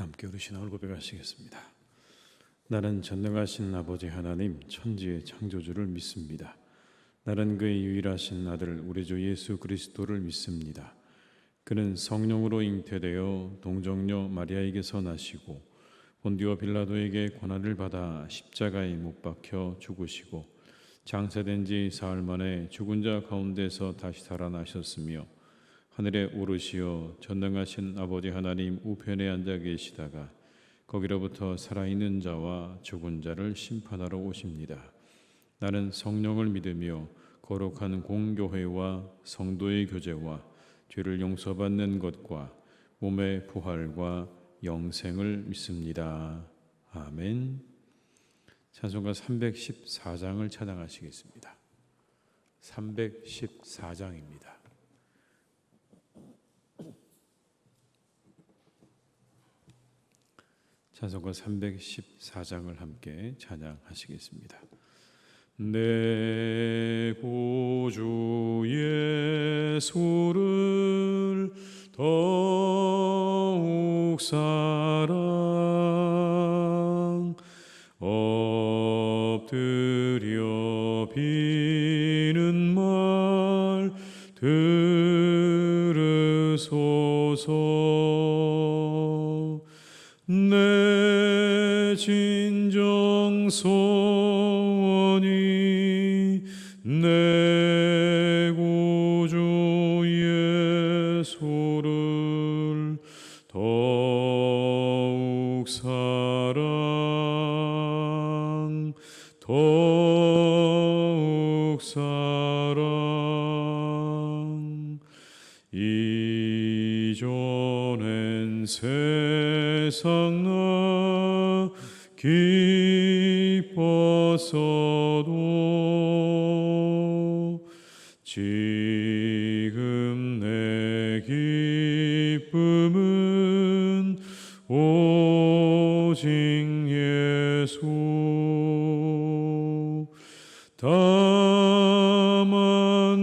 함께 우리 신앙을 고백하시겠습니다. 나는 전능하신 아버지 하나님 천지의 창조주를 믿습니다. 나는 그의 유일하신 아들 우리 주 예수 그리스도를 믿습니다. 그는 성령으로 잉태되어 동정녀 마리아에게서 나시고 본디오 빌라도에게 고난을 받아 십자가에 못 박혀 죽으시고 장사된 지 사흘 만에 죽은 자 가운데서 다시 살아나셨으며 하늘에 오르시어 전능하신 아버지 하나님 우편에 앉아 계시다가 거기로부터 살아있는 자와 죽은 자를 심판하러 오십니다. 나는 성령을 믿으며 거룩한 공교회와 성도의 교제와 죄를 용서받는 것과 몸의 부활과 영생을 믿습니다. 아멘. 찬송가 314장을 찬양하시겠습니다. 314장입니다. 찬송가 314장을 함께 찬양하시겠습니다. 내 구주 예수를 더욱 사랑 엎드려 비는 말 들으소서. 내 진정 소원이 내 구주 예수를 더욱 사랑 더욱 사랑. 이전엔 세상 나 기뻤어도 지금 내 기쁨은 오직 예수. 다만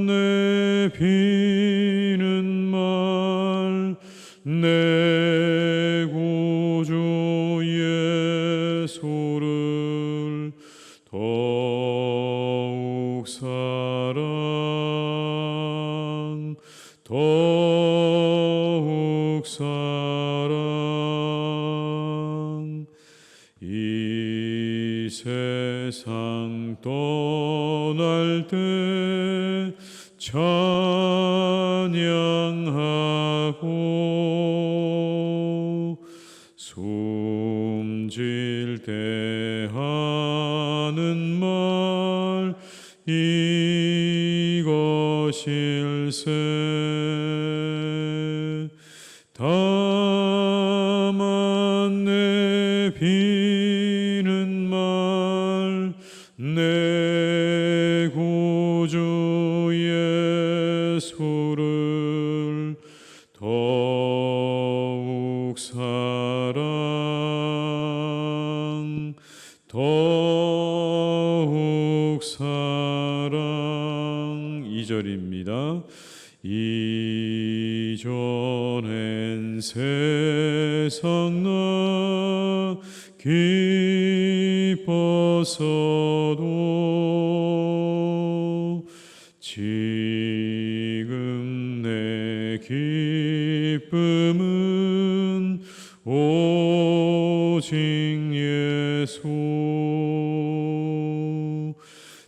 내 비는 말 내 구주 예수를 더욱 사랑 더욱 사랑. 이 세상 떠날 때 찬양하고 숨질 때 하는 말 이것일세. 다만 내 비는 말 내 구주 예수를 더욱 사랑 더욱 사랑. 2절입니다. 이전엔 세상 나 기뻤어도 지금 내 기쁨은 오직 예수.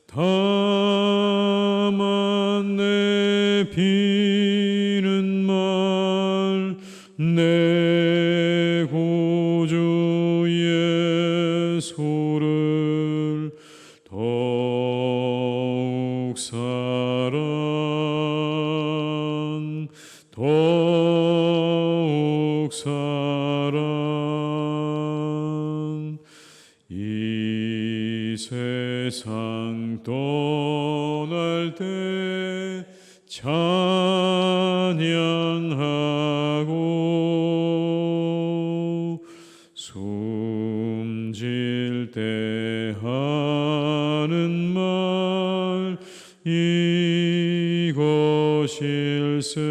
다만 내 비는 말 내 구주 예수를 더욱 사랑 더욱 사랑. 이 세상 떠날 때 찬양하고 숨질 때 하는 말 이것일세.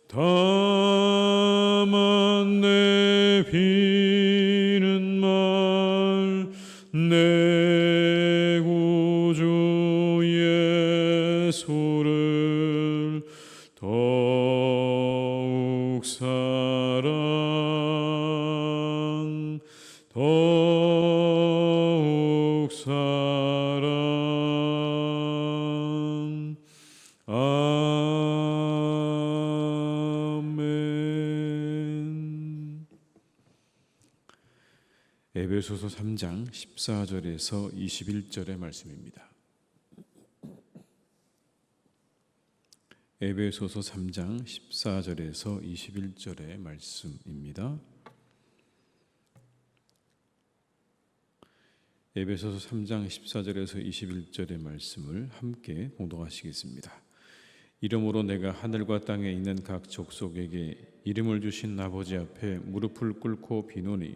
다만 다만 내 비는 말 내 구주 예수를 더욱 사랑 아멘. 에베소서 3장 14절에서 21절의 말씀입니다. 에베소서 3장 14절에서 21절의 말씀입니다. 에베소서 3장 14절에서 21절의 말씀을 함께 봉독하시겠습니다. 이러므로 내가 하늘과 땅에 있는 각 족속에게 이름을 주신 아버지 앞에 무릎을 꿇고 비노니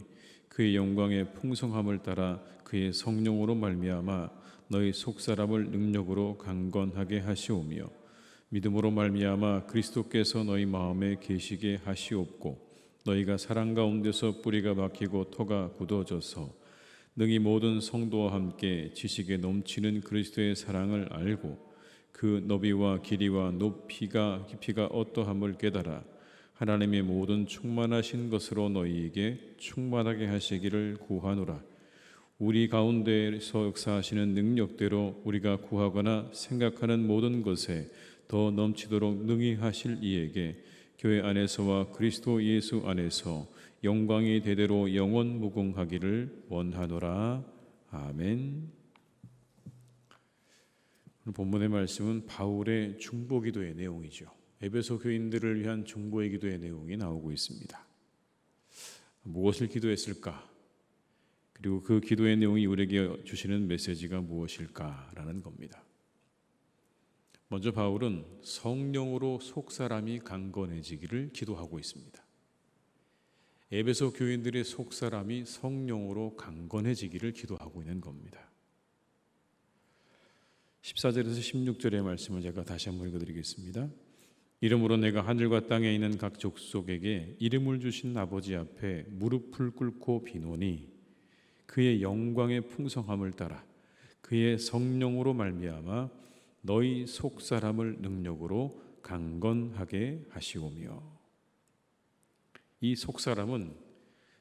그의 영광의 풍성함을 따라 그의 성령으로 말미암아 너희 속사람을 능력으로 강건하게 하시오며 믿음으로 말미암아 그리스도께서 너희 마음에 계시게 하시옵고 너희가 사랑 가운데서 뿌리가 박히고 터가 굳어져서 능히 모든 성도와 함께 지식에 넘치는 그리스도의 사랑을 알고 그 너비와 길이와 높이가 깊이가 어떠함을 깨달아 하나님의 모든 충만하신 것으로 너희에게 충만하게 하시기를 구하노라. 우리 가운데서 역사하시는 능력대로 우리가 구하거나 생각하는 모든 것에 더 넘치도록 능히 하실 이에게 교회 안에서와 그리스도 예수 안에서 영광이 대대로 영원 무궁하기를 원하노라. 아멘. 오늘 본문의 말씀은 바울의 중보기도의 내용이죠. 에베소 교인들을 위한 중보의 기도의 내용이 나오고 있습니다. 무엇을 기도했을까? 그리고 그 기도의 내용이 우리에게 주시는 메시지가 무엇일까라는 겁니다. 먼저 바울은 성령으로 속사람이 강건해지기를 기도하고 있습니다. 에베소 교인들의 속사람이 성령으로 강건해지기를 기도하고 있는 겁니다. 14절에서 16절의 말씀을 제가 다시 한번 읽어드리겠습니다. 이러므로 내가 하늘과 땅에 있는 각 족속에게 이름을 주신 아버지 앞에 무릎을 꿇고 비노니 그의 영광의 풍성함을 따라 그의 성령으로 말미암아 너희 속사람을 능력으로 강건하게 하시오며. 이 속사람은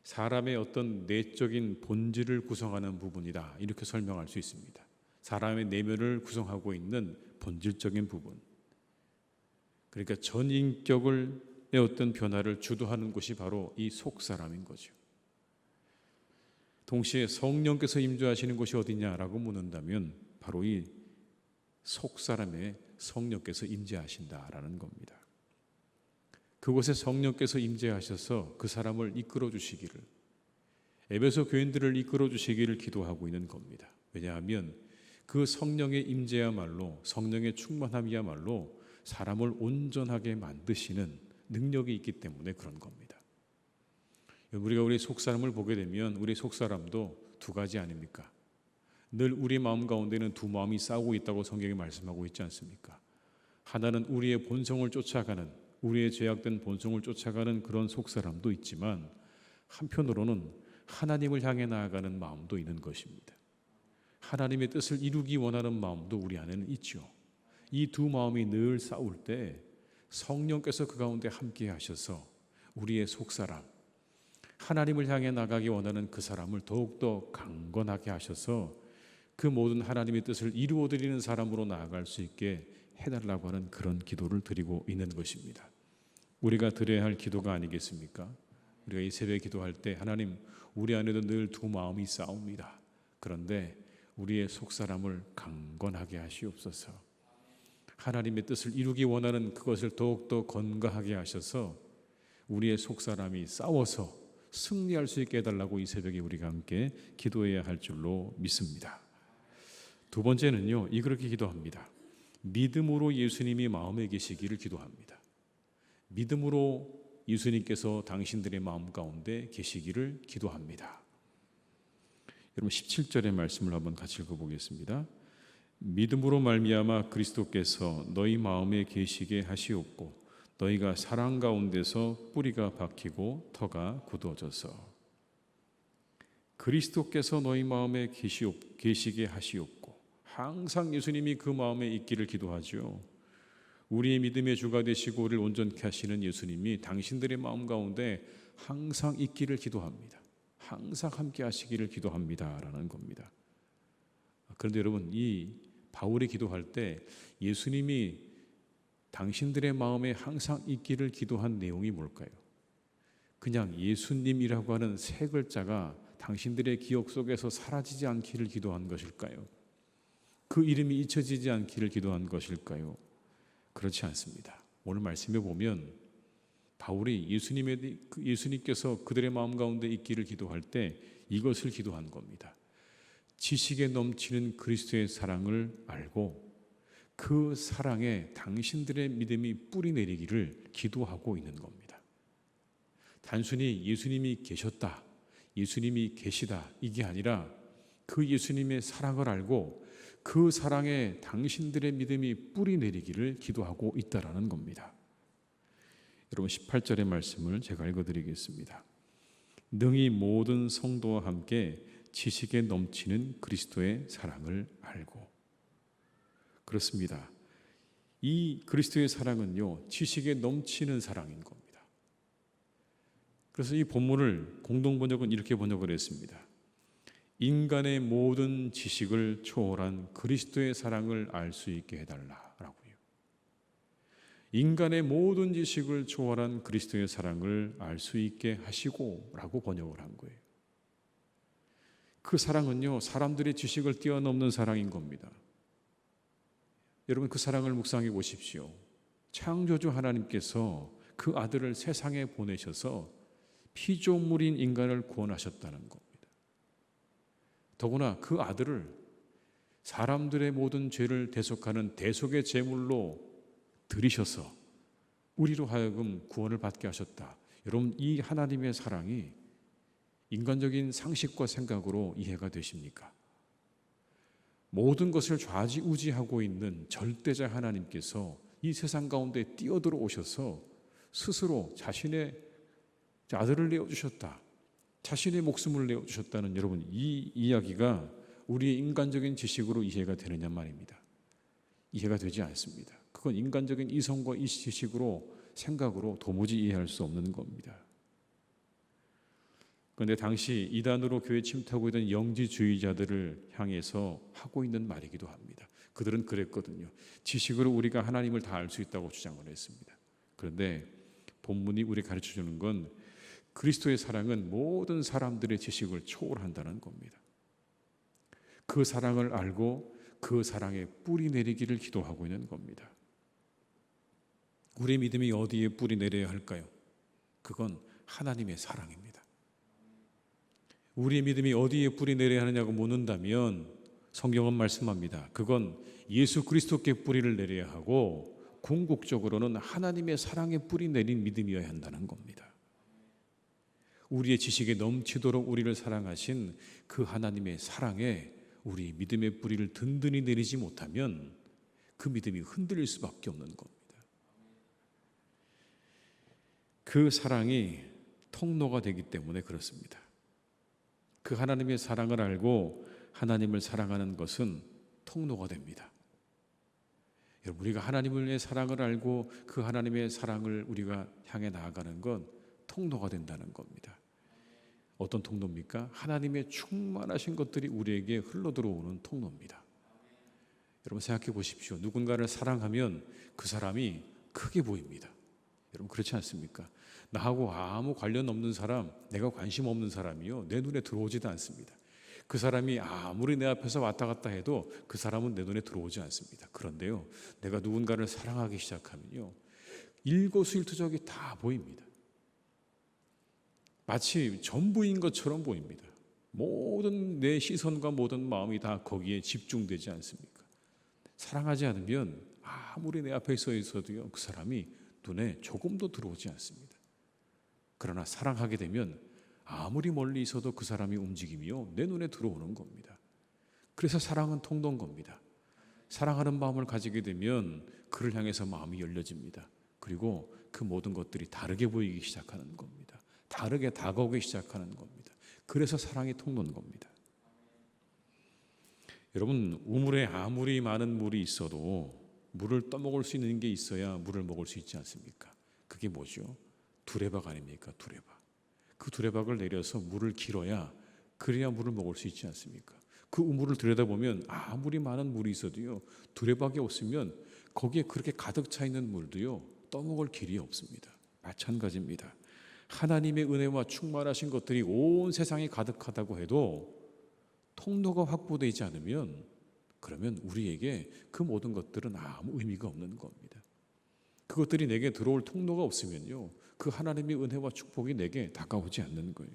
사람의 어떤 내적인 본질을 구성하는 부분이다, 이렇게 설명할 수 있습니다. 사람의 내면을 구성하고 있는 본질적인 부분, 그러니까 전인격의 어떤 변화를 주도하는 것이 바로 이 속사람인 거죠. 동시에 성령께서 임재하시는 곳이 어디냐라고 묻는다면 바로 이 속사람에 성령께서 임재하신다라는 겁니다. 그곳에 성령께서 임재하셔서 그 사람을 이끌어 주시기를, 에베소 교인들을 이끌어 주시기를 기도하고 있는 겁니다. 왜냐하면 그 성령의 임재야말로, 성령의 충만함이야말로 사람을 온전하게 만드시는 능력이 있기 때문에 그런 겁니다. 우리가 우리 속사람을 보게 되면 우리 속사람도 두 가지 아닙니까? 늘 우리 마음 가운데는 두 마음이 싸우고 있다고 성경이 말씀하고 있지 않습니까? 하나는 우리의 본성을 쫓아가는, 우리의 죄악된 본성을 쫓아가는 그런 속사람도 있지만 한편으로는 하나님을 향해 나아가는 마음도 있는 것입니다. 하나님의 뜻을 이루기 원하는 마음도 우리 안에는 있죠. 이 두 마음이 늘 싸울 때 성령께서 그 가운데 함께 하셔서 우리의 속사람, 하나님을 향해 나가기 원하는 그 사람을 더욱더 강건하게 하셔서 그 모든 하나님의 뜻을 이루어드리는 사람으로 나아갈 수 있게 해달라고 하는 그런 기도를 드리고 있는 것입니다. 우리가 드려야 할 기도가 아니겠습니까? 우리가 이 새벽에 기도할 때 하나님, 우리 안에도 늘 두 마음이 싸웁니다. 그런데 우리의 속사람을 강건하게 하시옵소서. 하나님의 뜻을 이루기 원하는 그것을 더욱더 건강하게 하셔서 우리의 속사람이 싸워서 승리할 수 있게 해달라고 이 새벽에 우리가 함께 기도해야 할 줄로 믿습니다. 두 번째는요, 그렇게 기도합니다. 믿음으로 예수님이 마음에 계시기를 기도합니다. 믿음으로 예수님께서 당신들의 마음 가운데 계시기를 기도합니다. 여러분 17절의 말씀을 한번 같이 읽어보겠습니다. 믿음으로 말미암아 그리스도께서 너희 마음에 계시게 하시옵고 너희가 사랑 가운데서 뿌리가 박히고 터가 굳어져서 그리스도께서 너희 마음에 계시게 하시옵고, 항상 예수님이 그 마음에 있기를 기도하죠. 우리의 믿음의 주가 되시고 우리를 온전케 하시는 예수님이 당신들의 마음 가운데 항상 있기를 기도합니다. 항상 함께 하시기를 기도합니다라는 겁니다. 그런데 여러분, 이 바울이 기도할 때 예수님이 당신들의 마음에 항상 있기를 기도한 내용이 뭘까요? 그냥 예수님이라고 하는 세 글자가 당신들의 기억 속에서 사라지지 않기를 기도한 것일까요? 그 이름이 잊혀지지 않기를 기도한 것일까요? 그렇지 않습니다. 오늘 말씀에 보면 바울이 예수님께서 그들의 마음 가운데 있기를 기도할 때 이것을 기도한 겁니다. 지식에 넘치는 그리스도의 사랑을 알고 그 사랑에 당신들의 믿음이 뿌리 내리기를 기도하고 있는 겁니다. 단순히 예수님이 계셨다, 예수님이 계시다, 이게 아니라 그 예수님의 사랑을 알고 그 사랑에 당신들의 믿음이 뿌리 내리기를 기도하고 있다라는 겁니다. 여러분, 18절의 말씀을 제가 읽어드리겠습니다. 능히 모든 성도와 함께 지식에 넘치는 그리스도의 사랑을 알고. 그렇습니다. 이 그리스도의 사랑은요, 지식에 넘치는 사랑인 겁니다. 그래서 이 본문을 공동번역은 이렇게 번역을 했습니다. 인간의 모든 지식을 초월한 그리스도의 사랑을 알 수 있게 해달라라고요. 인간의 모든 지식을 초월한 그리스도의 사랑을 알 수 있게 하시고 라고 번역을 한 거예요. 그 사랑은요, 사람들의 지식을 뛰어넘는 사랑인 겁니다. 여러분, 그 사랑을 묵상해 보십시오. 창조주 하나님께서 그 아들을 세상에 보내셔서 피조물인 인간을 구원하셨다는 겁니다. 더구나 그 아들을 사람들의 모든 죄를 대속하는 대속의 제물로 드리셔서 우리로 하여금 구원을 받게 하셨다. 여러분, 이 하나님의 사랑이 인간적인 상식과 생각으로 이해가 되십니까? 모든 것을 좌지우지하고 있는 절대자 하나님께서 이 세상 가운데 뛰어들어 오셔서 스스로 자신의 아들을 내어주셨다, 자신의 목숨을 내어주셨다는, 여러분, 이 이야기가 우리의 인간적인 지식으로 이해가 되느냐 말입니다. 이해가 되지 않습니다. 그건 인간적인 이성과 이 지식으로, 생각으로 도무지 이해할 수 없는 겁니다. 그런데 당시 이단으로 교회 침투하고 있던 영지주의자들을 향해서 하고 있는 말이기도 합니다. 그들은 그랬거든요. 지식으로 우리가 하나님을 다 알 수 있다고 주장을 했습니다. 그런데 본문이 우리 가르쳐주는 건 그리스도의 사랑은 모든 사람들의 지식을 초월한다는 겁니다. 그 사랑을 알고 그 사랑에 뿌리 내리기를 기도하고 있는 겁니다. 우리의 믿음이 어디에 뿌리 내려야 할까요? 그건 하나님의 사랑입니다. 우리의 믿음이 어디에 뿌리 내려야 하느냐고 묻는다면 성경은 말씀합니다. 그건 예수 그리스도께 뿌리를 내려야 하고 궁극적으로는 하나님의 사랑에 뿌리 내린 믿음이어야 한다는 겁니다. 우리의 지식에 넘치도록 우리를 사랑하신 그 하나님의 사랑에 우리 믿음의 뿌리를 든든히 내리지 못하면 그 믿음이 흔들릴 수밖에 없는 겁니다. 그 사랑이 통로가 되기 때문에 그렇습니다. 그 하나님의 사랑을 알고 하나님을 사랑하는 것은 통로가 됩니다. 여러분, 우리가 하나님의 사랑을 알고 그 하나님의 사랑을 우리가 향해 나아가는 건 통로가 된다는 겁니다. 어떤 통로입니까? 하나님의 충만하신 것들이 우리에게 흘러들어오는 통로입니다. 여러분, 생각해 보십시오. 누군가를 사랑하면 그 사람이 크게 보입니다. 여러분, 그렇지 않습니까? 나하고 아무 관련 없는 사람, 내가 관심 없는 사람이요, 내 눈에 들어오지도 않습니다. 그 사람이 아무리 내 앞에서 왔다 갔다 해도 그 사람은 내 눈에 들어오지 않습니다. 그런데요, 내가 누군가를 사랑하기 시작하면요, 일거수일투족이 다 보입니다. 마치 전부인 것처럼 보입니다. 모든 내 시선과 모든 마음이 다 거기에 집중되지 않습니까? 사랑하지 않으면 아무리 내 앞에 서 있어도요, 그 사람이 눈에 조금도 들어오지 않습니다. 그러나 사랑하게 되면 아무리 멀리 있어도 그 사람의 움직임이요, 내 눈에 들어오는 겁니다. 그래서 사랑은 통로인 겁니다. 사랑하는 마음을 가지게 되면 그를 향해서 마음이 열려집니다. 그리고 그 모든 것들이 다르게 보이기 시작하는 겁니다. 다르게 다가오기 시작하는 겁니다. 그래서 사랑이 통로인 겁니다. 여러분, 우물에 아무리 많은 물이 있어도 물을 떠먹을 수 있는 게 있어야 물을 먹을 수 있지 않습니까? 그게 뭐죠? 두레박 아닙니까? 두레박. 그 두레박을 내려서 물을 길어야, 그래야 물을 먹을 수 있지 않습니까? 그 우물을 들여다보면 아무리 많은 물이 있어도요, 두레박이 없으면 거기에 그렇게 가득 차 있는 물도요, 떠먹을 길이 없습니다. 마찬가지입니다. 하나님의 은혜와 충만하신 것들이 온 세상에 가득하다고 해도 통로가 확보되지 않으면, 그러면 우리에게 그 모든 것들은 아무 의미가 없는 겁니다. 그것들이 내게 들어올 통로가 없으면요, 그 하나님의 은혜와 축복이 내게 다가오지 않는 거예요.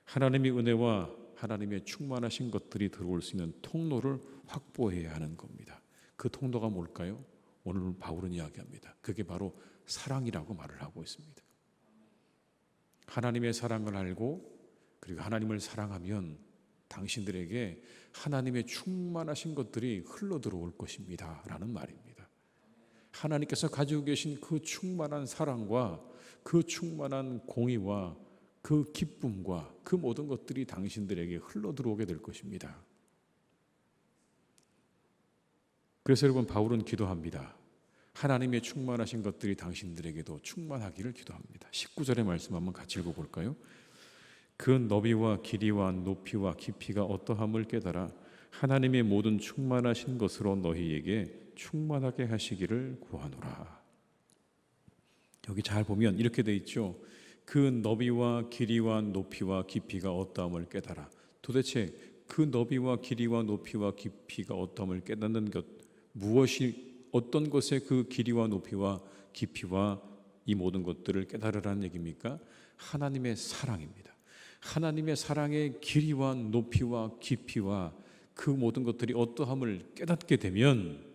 하나님의 은혜와 하나님의 충만하신 것들이 들어올 수 있는 통로를 확보해야 하는 겁니다. 그 통로가 뭘까요? 오늘 바울은 이야기합니다. 그게 바로 사랑이라고 말을 하고 있습니다. 하나님의 사랑을 알고 그리고 하나님을 사랑하면 당신들에게 하나님의 충만하신 것들이 흘러 들어올 것입니다 라는 말입니다. 하나님께서 가지고 계신 그 충만한 사랑과 그 충만한 공의와 그 기쁨과 그 모든 것들이 당신들에게 흘러 들어오게 될 것입니다. 그래서 여러분, 바울은 기도합니다. 하나님의 충만하신 것들이 당신들에게도 충만하기를 기도합니다. 19절의 말씀 한번 같이 읽어볼까요? 그 너비와 길이와 높이와 깊이가 어떠함을 깨달아 하나님의 모든 충만하신 것으로 너희에게 충만하게 하시기를 구하노라. 여기 잘 보면 이렇게 돼 있죠. 그 너비와 길이와 높이와 깊이가 어떠함을 깨달아. 도대체 그 너비와 길이와 높이와 깊이가 어떠함을 깨닫는 것, 무엇이, 어떤 것에 그 길이와 높이와 깊이와 이 모든 것들을 깨달으라는 얘기입니까? 하나님의 사랑입니다. 하나님의 사랑의 길이와 높이와 깊이와 그 모든 것들이 어떠함을 깨닫게 되면,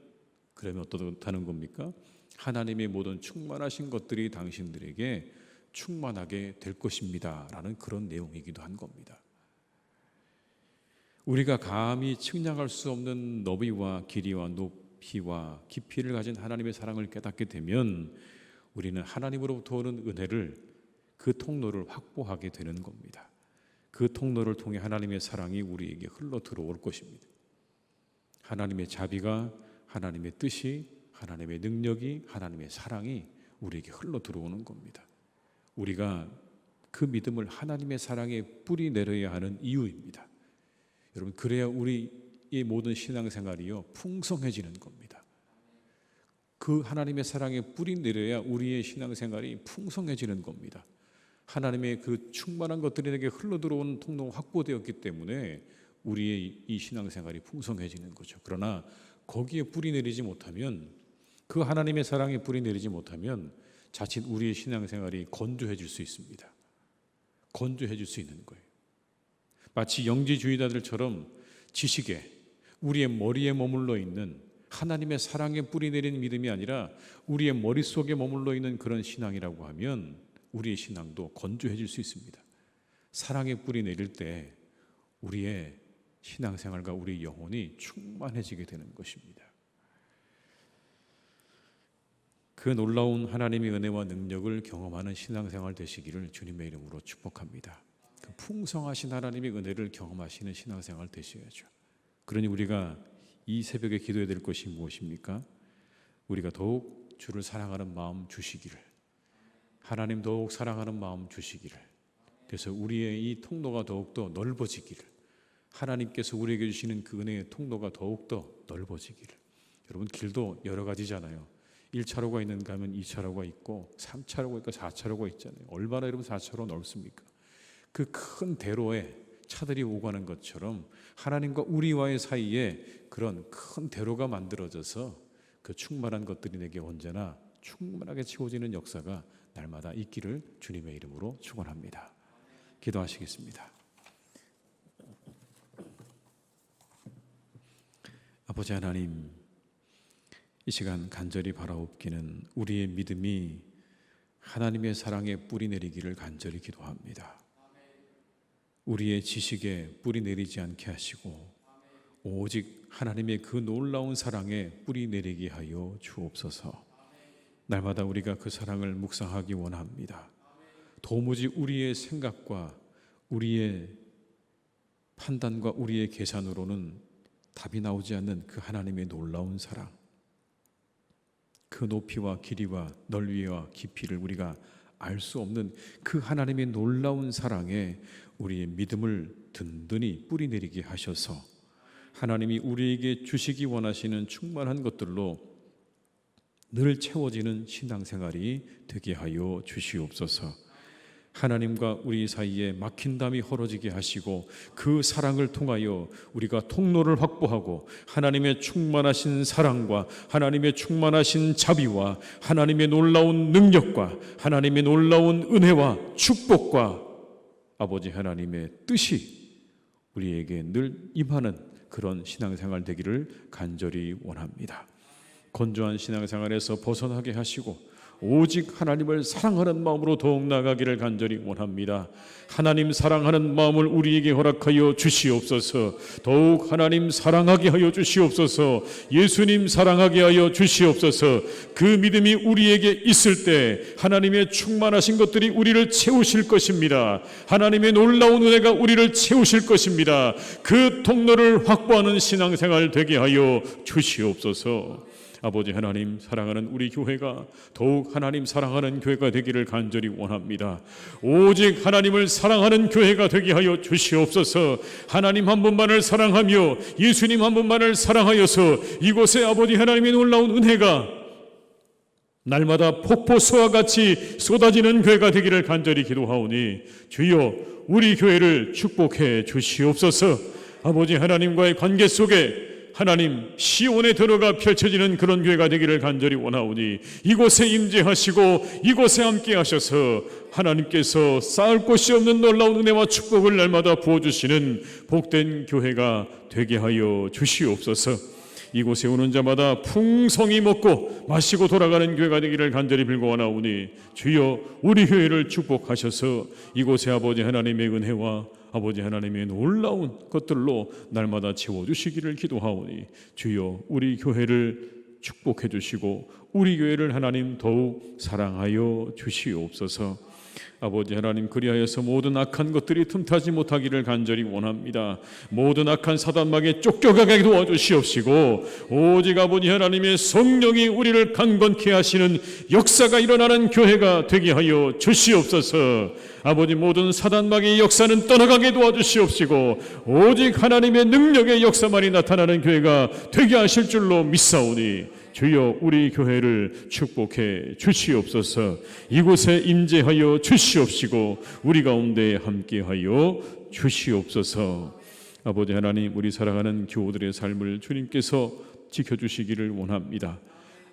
그러면 어떻다는 겁니까? 하나님의 모든 충만하신 것들이 당신들에게 충만하게 될 것입니다 라는 그런 내용이기도 한 겁니다. 우리가 감히 측량할 수 없는 너비와 길이와 높이와 깊이를 가진 하나님의 사랑을 깨닫게 되면 우리는 하나님으로부터 오는 은혜를, 그 통로를 확보하게 되는 겁니다. 그 통로를 통해 하나님의 사랑이 우리에게 흘러 들어올 것입니다. 하나님의 자비가, 하나님의 뜻이, 하나님의 능력이, 하나님의 사랑이 우리에게 흘러 들어오는 겁니다. 우리가 그 믿음을 하나님의 사랑에 뿌리 내려야 하는 이유입니다. 여러분, 그래야 우리의 모든 신앙생활이요, 풍성해지는 겁니다. 그 하나님의 사랑에 뿌리 내려야 우리의 신앙생활이 풍성해지는 겁니다. 하나님의 그 충만한 것들이 내게 흘러들어오는 통로가 확보되었기 때문에 우리의 이 신앙생활이 풍성해지는 거죠. 그러나 거기에 뿌리 내리지 못하면, 그 하나님의 사랑에 뿌리 내리지 못하면 자칫 우리의 신앙생활이 건조해질 수 있습니다. 건조해질 수 있는 거예요. 마치 영지주의자들처럼 지식에, 우리의 머리에 머물러 있는 하나님의 사랑에 뿌리 내리는 믿음이 아니라 우리의 머릿속에 머물러 있는 그런 신앙이라고 하면 우리의 신앙도 건조해질 수 있습니다. 사랑에 뿌리 내릴 때 우리의 신앙생활과 우리의 영혼이 충만해지게 되는 것입니다. 그 놀라운 하나님의 은혜와 능력을 경험하는 신앙생활 되시기를 주님의 이름으로 축복합니다. 그 풍성하신 하나님의 은혜를 경험하시는 신앙생활 되셔야죠. 그러니 우리가 이 새벽에 기도해야 될 것이 무엇입니까? 우리가 더욱 주를 사랑하는 마음 주시기를, 하나님 더욱 사랑하는 마음 주시기를, 그래서 우리의 이 통로가 더욱더 넓어지기를, 하나님께서 우리에게 주시는 그 은혜의 통로가 더욱더 넓어지기를. 여러분, 길도 여러 가지잖아요. 1차로가 있는가 하면 2차로가 있고 3차로가 있고 4차로가 있잖아요. 얼마나 여러분 4차로 넓습니까? 그 큰 대로에 차들이 오고 가는 것처럼 하나님과 우리와의 사이에 그런 큰 대로가 만들어져서 그 충만한 것들이 내게 언제나 충만하게 채워지는 역사가 날마다 있기를 주님의 이름으로 축원합니다. 기도하시겠습니다. 아버지 하나님, 이 시간 간절히 바라옵기는 우리의 믿음이 하나님의 사랑에 뿌리 내리기를 간절히 기도합니다. 우리의 지식에 뿌리 내리지 않게 하시고 오직 하나님의 그 놀라운 사랑에 뿌리 내리게 하여 주옵소서. 날마다 우리가 그 사랑을 묵상하기 원합니다. 도무지 우리의 생각과 우리의 판단과 우리의 계산으로는 답이 나오지 않는 그 하나님의 놀라운 사랑, 그 높이와 길이와 넓이와 깊이를 우리가 알 수 없는 그 하나님의 놀라운 사랑에 우리의 믿음을 든든히 뿌리내리게 하셔서 하나님이 우리에게 주시기 원하시는 충만한 것들로 늘 채워지는 신앙생활이 되게 하여 주시옵소서. 하나님과 우리 사이에 막힌 담이 헐어지게 하시고 그 사랑을 통하여 우리가 통로를 확보하고 하나님의 충만하신 사랑과 하나님의 충만하신 자비와 하나님의 놀라운 능력과 하나님의 놀라운 은혜와 축복과 아버지 하나님의 뜻이 우리에게 늘 임하는 그런 신앙생활 되기를 간절히 원합니다. 건조한 신앙생활에서 벗어나게 하시고 오직 하나님을 사랑하는 마음으로 더욱 나아가기를 간절히 원합니다. 하나님 사랑하는 마음을 우리에게 허락하여 주시옵소서. 더욱 하나님 사랑하게 하여 주시옵소서. 예수님 사랑하게 하여 주시옵소서. 그 믿음이 우리에게 있을 때 하나님의 충만하신 것들이 우리를 채우실 것입니다. 하나님의 놀라운 은혜가 우리를 채우실 것입니다. 그 통로를 확보하는 신앙생활 되게 하여 주시옵소서. 아버지 하나님, 사랑하는 우리 교회가 더욱 하나님 사랑하는 교회가 되기를 간절히 원합니다. 오직 하나님을 사랑하는 교회가 되게 하여 주시옵소서. 하나님 한 분만을 사랑하며 예수님 한 분만을 사랑하여서 이곳에 아버지 하나님의 놀라운 은혜가 날마다 폭포수와 같이 쏟아지는 교회가 되기를 간절히 기도하오니 주여 우리 교회를 축복해 주시옵소서. 아버지 하나님과의 관계 속에 하나님 시온에 들어가 펼쳐지는 그런 교회가 되기를 간절히 원하오니 이곳에 임재하시고 이곳에 함께 하셔서 하나님께서 쌓을 곳이 없는 놀라운 은혜와 축복을 날마다 부어주시는 복된 교회가 되게 하여 주시옵소서. 이곳에 오는 자마다 풍성히 먹고 마시고 돌아가는 교회가 되기를 간절히 빌고원하오니 주여 우리 교회를 축복하셔서 이곳에 아버지 하나님의 은혜와 아버지 하나님의 놀라운 것들로 날마다 채워주시기를 기도하오니 주여 우리 교회를 축복해 주시고 우리 교회를 하나님 더욱 사랑하여 주시옵소서. 아버지 하나님 그리하여서 모든 악한 것들이 틈타지 못하기를 간절히 원합니다. 모든 악한 사단막에 쫓겨가게 도와주시옵시고 오직 아버지 하나님의 성령이 우리를 강건케 하시는 역사가 일어나는 교회가 되게 하여 주시옵소서. 아버지 모든 사단막의 역사는 떠나가게 도와주시옵시고 오직 하나님의 능력의 역사만이 나타나는 교회가 되게 하실 줄로 믿사오니 주여 우리 교회를 축복해 주시옵소서. 이곳에 임재하여 주시옵시고 우리 가운데 함께하여 주시옵소서. 아버지 하나님 우리 사랑하는 교우들의 삶을 주님께서 지켜주시기를 원합니다.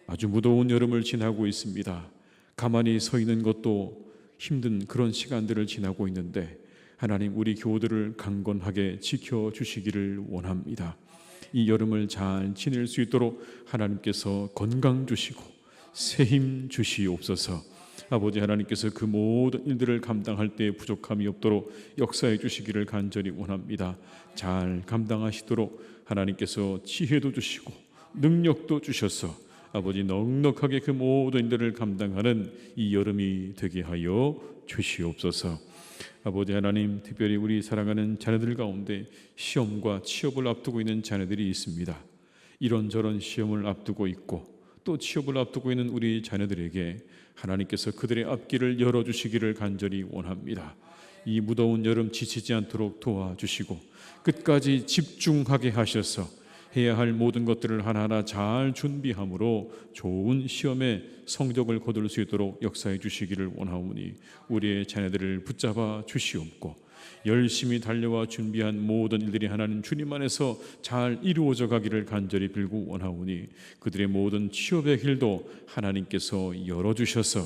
아주 무더운 여름을 지나고 있습니다. 가만히 서 있는 것도 힘든 그런 시간들을 지나고 있는데 하나님 우리 교우들을 강건하게 지켜주시기를 원합니다. 이 여름을 잘 지낼 수 있도록 하나님께서 건강 주시고 새 힘 주시옵소서. 아버지 하나님께서 그 모든 일들을 감당할 때 부족함이 없도록 역사해 주시기를 간절히 원합니다. 잘 감당하시도록 하나님께서 지혜도 주시고 능력도 주셔서 아버지 넉넉하게 그 모든 일들을 감당하는 이 여름이 되게 하여 주시옵소서. 아버지 하나님 특별히 우리 사랑하는 자녀들 가운데 시험과 취업을 앞두고 있는 자녀들이 있습니다. 이런저런 시험을 앞두고 있고 또 취업을 앞두고 있는 우리 자녀들에게 하나님께서 그들의 앞길을 열어주시기를 간절히 원합니다. 이 무더운 여름 지치지 않도록 도와주시고 끝까지 집중하게 하셔서 해야 할 모든 것들을 하나하나 잘 준비함으로 좋은 시험에 성적을 거둘 수 있도록 역사해 주시기를 원하오니 우리의 자녀들을 붙잡아 주시옵고 열심히 달려와 준비한 모든 일들이 하나님 주님 안에서 잘 이루어져 가기를 간절히 빌고 원하오니 그들의 모든 취업의 길도 하나님께서 열어주셔서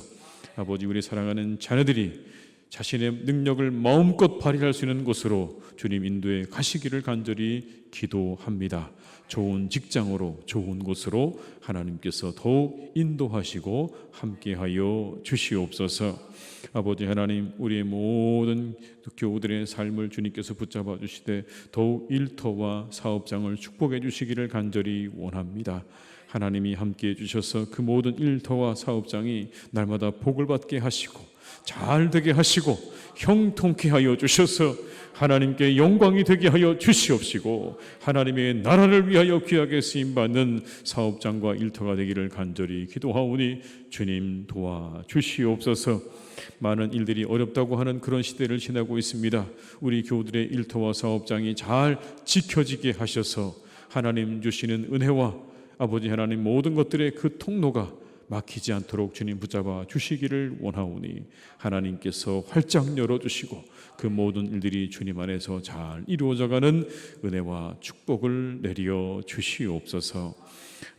아버지 우리 사랑하는 자녀들이 자신의 능력을 마음껏 발휘할 수 있는 곳으로 주님 인도해 가시기를 간절히 기도합니다. 좋은 직장으로 좋은 곳으로 하나님께서 더욱 인도하시고 함께하여 주시옵소서. 아버지 하나님 우리의 모든 교우들의 삶을 주님께서 붙잡아 주시되 더욱 일터와 사업장을 축복해 주시기를 간절히 원합니다. 하나님이 함께해 주셔서 그 모든 일터와 사업장이 날마다 복을 받게 하시고 잘 되게 하시고 형통케 하여 주셔서 하나님께 영광이 되게 하여 주시옵시고 하나님의 나라를 위하여 귀하게 쓰임받는 사업장과 일터가 되기를 간절히 기도하오니 주님 도와주시옵소서. 많은 일들이 어렵다고 하는 그런 시대를 지나고 있습니다. 우리 교우들의 일터와 사업장이 잘 지켜지게 하셔서 하나님 주시는 은혜와 아버지 하나님 모든 것들의 그 통로가 막히지 않도록 주님 붙잡아 주시기를 원하오니 하나님께서 활짝 열어주시고 그 모든 일들이 주님 안에서 잘 이루어져가는 은혜와 축복을 내려 주시옵소서.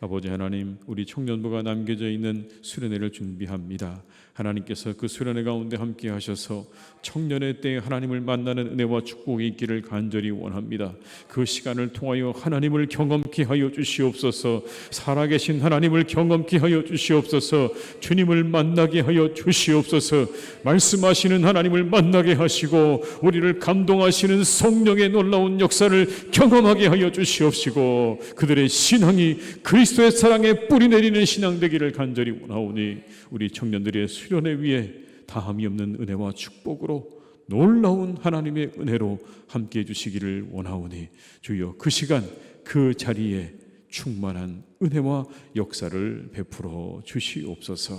아버지 하나님, 우리 청년부가 남겨져 있는 수련회를 준비합니다. 하나님께서 그 수련회 가운데 함께 하셔서 청년의 때에 하나님을 만나는 은혜와 축복이 있기를 간절히 원합니다. 그 시간을 통하여 하나님을 경험케 하여 주시옵소서. 살아계신 하나님을 경험케 하여 주시옵소서. 주님을 만나게 하여 주시옵소서. 말씀하시는 하나님을 만나게 하시고 우리를 감동하시는 성령의 놀라운 역사를 경험하게 하여 주시옵시고 그들의 신앙이 그리스도의 사랑에 뿌리 내리는 신앙 되기를 간절히 원하오니 우리 청년들의 수련회 위에 다함이 없는 은혜와 축복으로 놀라운 하나님의 은혜로 함께해 주시기를 원하오니 주여 그 시간 그 자리에 충만한 은혜와 역사를 베풀어 주시옵소서.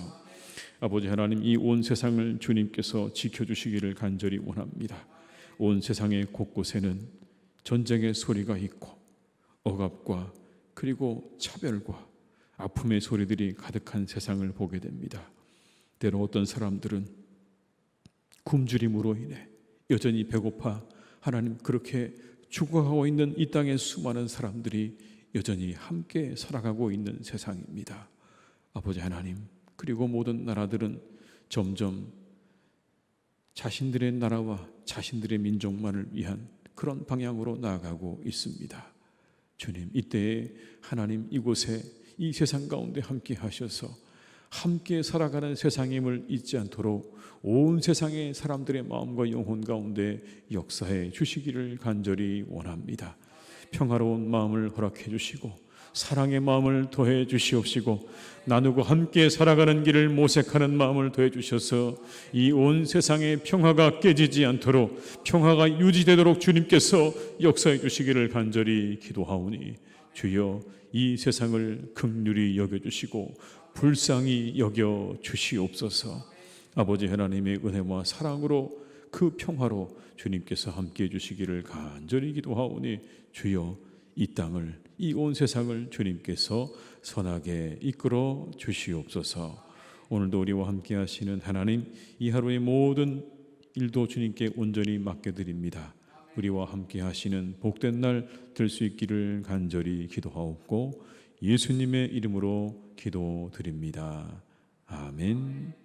아버지 하나님, 이 온 세상을 주님께서 지켜주시기를 간절히 원합니다. 온 세상의 곳곳에는 전쟁의 소리가 있고 억압과 그리고 차별과 아픔의 소리들이 가득한 세상을 보게 됩니다. 때로 어떤 사람들은 굶주림으로 인해 여전히 배고파 하나님 그렇게 죽어가고 있는 이 땅의 수많은 사람들이 여전히 함께 살아가고 있는 세상입니다. 아버지 하나님, 그리고 모든 나라들은 점점 자신들의 나라와 자신들의 민족만을 위한 그런 방향으로 나아가고 있습니다. 주님, 이때에 하나님 이곳에 이 세상 가운데 함께 하셔서 함께 살아가는 세상임을 잊지 않도록 온 세상의 사람들의 마음과 영혼 가운데 역사해 주시기를 간절히 원합니다. 평화로운 마음을 허락해 주시고 사랑의 마음을 더해 주시옵시고 나누고 함께 살아가는 길을 모색하는 마음을 더해 주셔서 이 온 세상의 평화가 깨지지 않도록 평화가 유지되도록 주님께서 역사해 주시기를 간절히 기도하오니 주여 이 세상을 긍휼히 여겨주시고 불쌍히 여겨주시옵소서. 아버지 하나님의 은혜와 사랑으로 그 평화로 주님께서 함께해 주시기를 간절히 기도하오니 주여 이 땅을 이 온 세상을 주님께서 선하게 이끌어 주시옵소서. 오늘도 우리와 함께 하시는 하나님, 이 하루의 모든 일도 주님께 온전히 맡겨드립니다. 우리와 함께 하시는 복된 날 될 수 있기를 간절히 기도하옵고 예수님의 이름으로 기도드립니다. 아멘.